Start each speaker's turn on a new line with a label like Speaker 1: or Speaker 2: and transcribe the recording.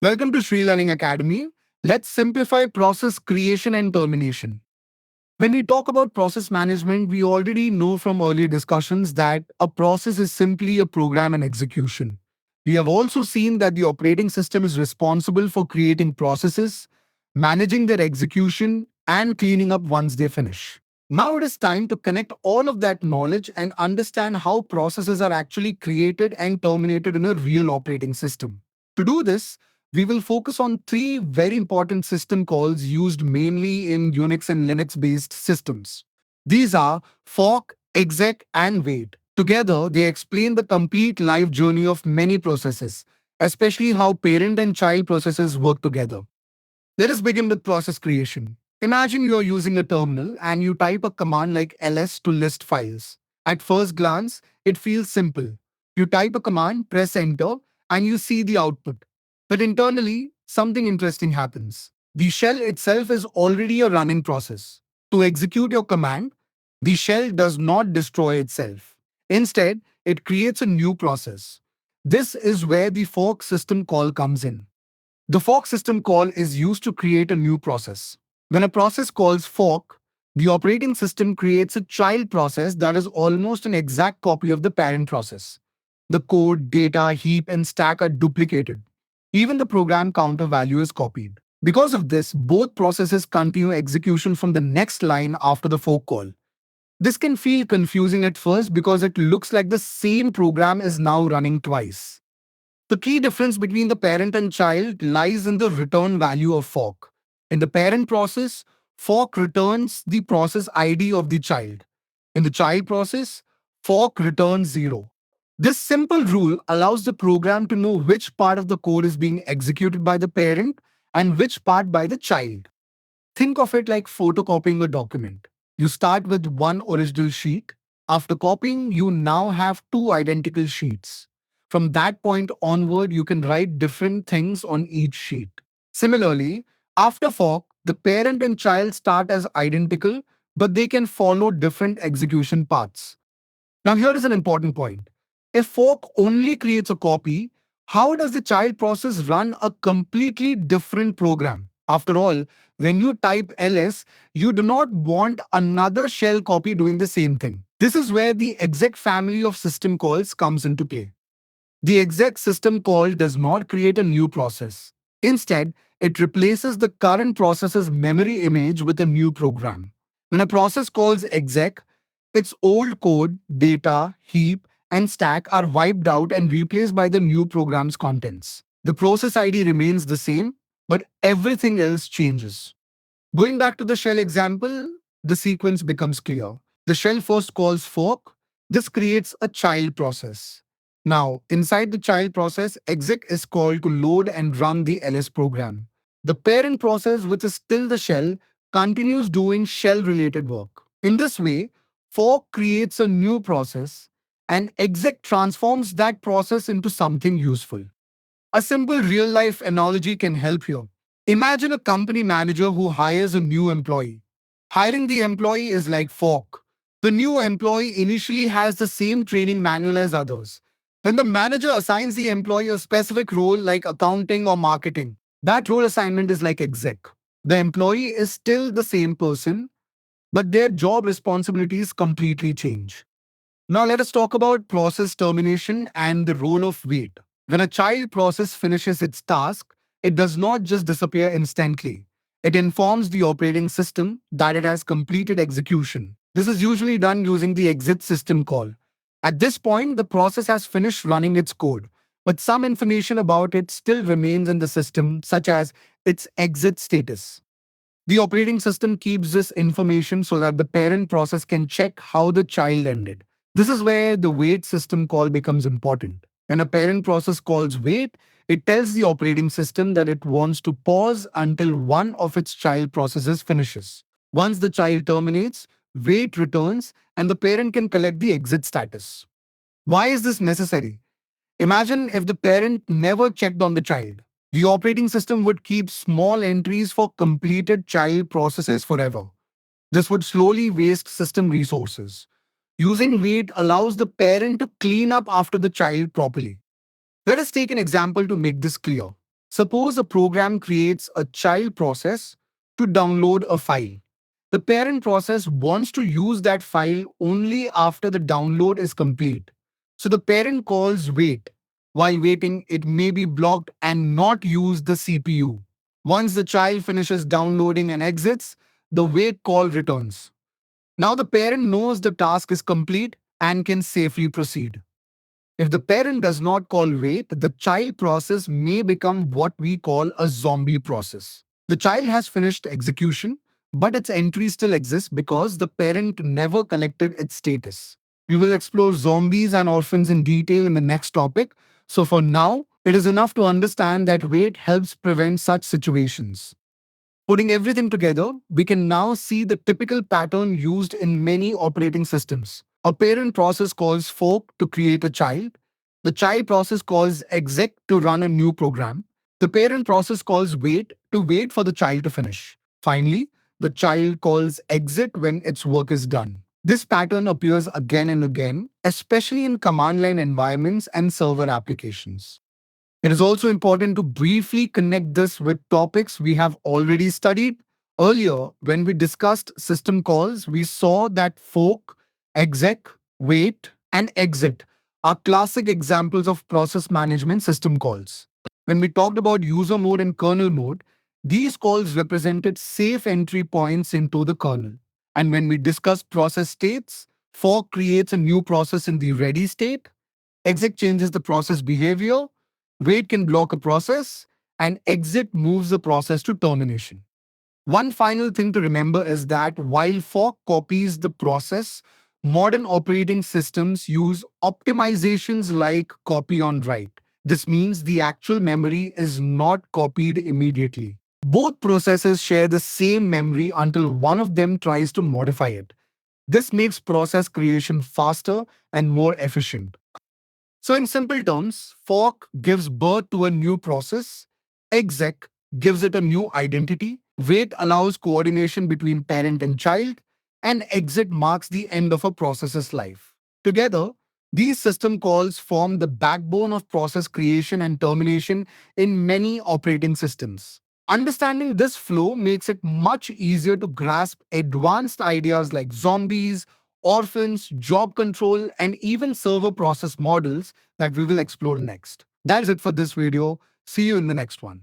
Speaker 1: Welcome to Sri Learning Academy. Let's simplify process creation and termination. When we talk about process management, we already know from earlier discussions that a process is simply a program and execution. We have also seen that the operating system is responsible for creating processes, managing their execution, and cleaning up once they finish. Now it is time to connect all of that knowledge and understand how processes are actually created and terminated in a real operating system. To do this, we will focus on three very important system calls used mainly in Unix and Linux based systems. These are fork, exec, and wait. Together, they explain the complete life journey of many processes, especially how parent and child processes work together. Let us begin with process creation. Imagine you're using a terminal and you type a command like ls to list files. At first glance, it feels simple. You type a command, press enter, and you see the output. But internally, something interesting happens. The shell itself is already a running process. To execute your command, the shell does not destroy itself. Instead, it creates a new process. This is where the fork system call comes in. The fork system call is used to create a new process. When a process calls fork, the operating system creates a child process that is almost an exact copy of the parent process. The code, data, heap, and stack are duplicated. Even the program counter value is copied. Because of this, both processes continue execution from the next line after the fork call. This can feel confusing at first because it looks like the same program is now running twice. The key difference between the parent and child lies in the return value of fork. In the parent process, fork returns the process ID of the child. In the child process, fork returns 0. This simple rule allows the program to know which part of the code is being executed by the parent and which part by the child. Think of it like photocopying a document. You start with one original sheet. After copying, you now have two identical sheets. From that point onward, you can write different things on each sheet. Similarly, after fork, the parent and child start as identical, but they can follow different execution paths. Now, here is an important point. If fork only creates a copy, how does the child process run a completely different program? After all, when you type ls, you do not want another shell copy doing the same thing. This is where the exec family of system calls comes into play. The exec system call does not create a new process. Instead, it replaces the current process's memory image with a new program. When a process calls exec, its old code, data, heap, and stack are wiped out and replaced by the new program's contents. The process ID remains the same, but everything else changes. Going back to the shell example, the sequence becomes clear. The shell first calls fork. This creates a child process. Now, inside the child process, exec is called to load and run the ls program. The parent process, which is still the shell, continues doing shell-related work. In this way, fork creates a new process and exec transforms that process into something useful. A simple real-life analogy can help here. Imagine a company manager who hires a new employee. Hiring the employee is like fork. The new employee initially has the same training manual as others. When the manager assigns the employee a specific role like accounting or marketing, that role assignment is like exec. The employee is still the same person, but their job responsibilities completely change. Now let us talk about process termination and the role of wait. When a child process finishes its task, it does not just disappear instantly. It informs the operating system that it has completed execution. This is usually done using the exit system call. At this point, the process has finished running its code, but some information about it still remains in the system, such as its exit status. The operating system keeps this information so that the parent process can check how the child ended. This is where the wait system call becomes important. When a parent process calls wait, it tells the operating system that it wants to pause until one of its child processes finishes. Once the child terminates, wait returns and the parent can collect the exit status. Why is this necessary? Imagine if the parent never checked on the child. The operating system would keep small entries for completed child processes forever. This would slowly waste system resources. Using wait allows the parent to clean up after the child properly. Let us take an example to make this clear. Suppose a program creates a child process to download a file. The parent process wants to use that file only after the download is complete. So the parent calls wait. While waiting, it may be blocked and not use the CPU. Once the child finishes downloading and exits, the wait call returns. Now the parent knows the task is complete and can safely proceed. If the parent does not call wait, the child process may become what we call a zombie process. The child has finished execution, but its entry still exists because the parent never connected its status. We will explore zombies and orphans in detail in the next topic. So for now, it is enough to understand that wait helps prevent such situations. Putting everything together, we can now see the typical pattern used in many operating systems. A parent process calls fork to create a child. The child process calls exec to run a new program. The parent process calls wait to wait for the child to finish. Finally, the child calls exit when its work is done. This pattern appears again and again, especially in command line environments and server applications. It is also important to briefly connect this with topics we have already studied. Earlier, when we discussed system calls, we saw that fork, exec, wait, and exit are classic examples of process management system calls. When we talked about user mode and kernel mode, these calls represented safe entry points into the kernel. And when we discussed process states, fork creates a new process in the ready state, exec changes the process behavior, wait can block a process, and exit moves the process to termination. One final thing to remember is that while fork copies the process, modern operating systems use optimizations like copy on write. This means the actual memory is not copied immediately. Both processes share the same memory until one of them tries to modify it. This makes process creation faster and more efficient. So, in simple terms, fork gives birth to a new process, exec gives it a new identity, wait allows coordination between parent and child, and exit marks the end of a process's life. Together, these system calls form the backbone of process creation and termination in many operating systems. Understanding this flow makes it much easier to grasp advanced ideas like zombies, orphans, job control, and even server process models that we will explore next. That is it for this video. See you in the next one.